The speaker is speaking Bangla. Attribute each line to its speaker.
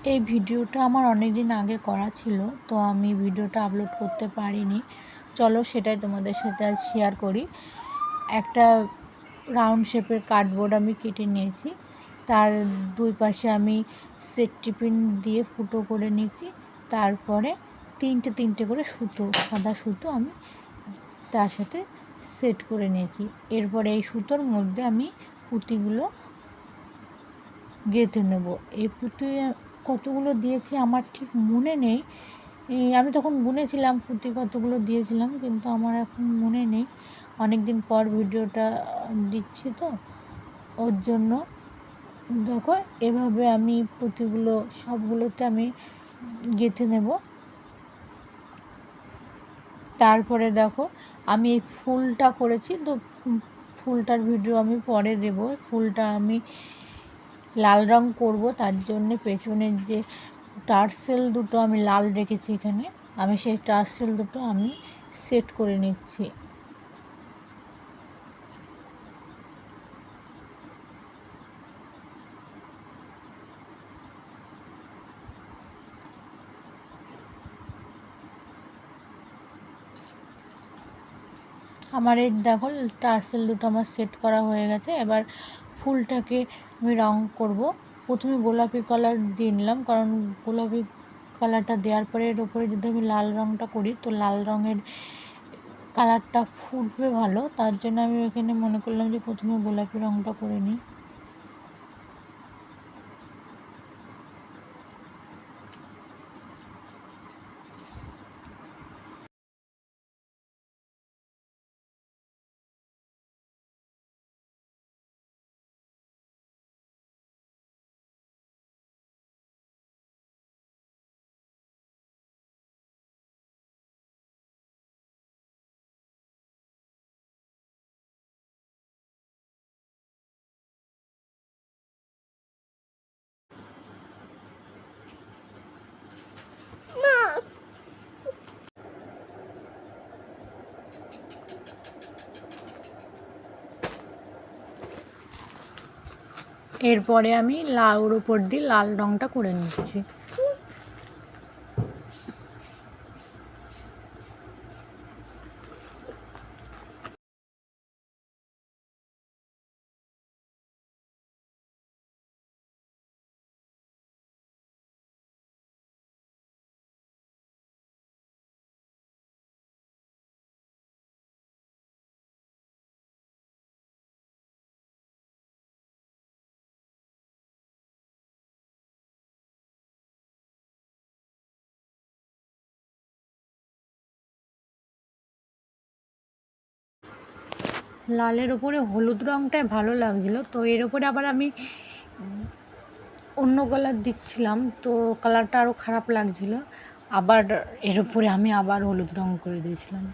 Speaker 1: এই ভিডিওটা আমার অনেক দিন আগে করা ছিল, তো আমি ভিডিওটা আপলোড করতে পারিনি। চলো সেটাই তোমাদের সাথে আজ শেয়ার করি। একটা রাউন্ড শেপের কার্ডবোর্ড আমি কেটে নিয়েছি, তার দুই পাশে আমি সেফটি পিন দিয়ে ফুটো করে নিয়েছি। তারপরে তিনটে তিনটে করে সুতো, সাদা সুতো আমি তার সাথে সেট করে নিয়েছি। এরপরে এই সুতোর মধ্যে আমি পুঁতিগুলো গেঁথে নেব। এই পুঁতি কতগুলো দিয়েছি আমার ঠিক মনে নেই। আমি তখন গুনেছিলাম পুঁতি কতগুলো দিয়েছিলাম, কিন্তু আমার এখন মনে নেই। অনেক দিন পর ভিডিওটা দিচ্ছি, তো ওর জন্য দেখো এভাবে আমি পুঁতিগুলো সবগুলোতে আমি গেঁথে নেব। তারপরে দেখো আমি এই ফুলটা করেছি, তো ফুলটার ভিডিও আমি পরে দেব। ফুলটা আমি লাল রং করব, তার জন্যে পেছনের যে টার্সেল দুটো আমি লাল রেখেছি এখানে, আমি সেই টার্সেল দুটো আমি সেট করে নিচ্ছি। আমার এই দেখো টার্সেল দুটো আমার সেট করা হয়ে গেছে। এবার ফুলটাকে আমি রং করব। প্রথমে গোলাপি কালার দিয়ে নিলাম, কারণ গোলাপি কালারটা দেওয়ার পরে এর উপরে যদি আমি লাল রঙটা করি তো লাল রঙের কালারটা ফুটবে ভালো, তার জন্য আমি এখানে মনে করলাম যে প্রথমে গোলাপি রঙটা করে নিই। এরপরে আমি লাউর উপর দিয়ে লাল রঙটা করে নিচ্ছি। লালের ওপরে হলুদ রঙটাই ভালো লাগছিলো, তো এর ওপরে আবার আমি অন্য কালার দিচ্ছিলাম, তো কালারটা আরও খারাপ লাগছিলো। আবার এর উপরে আমি আবার হলুদ রঙ করে দিয়েছিলাম।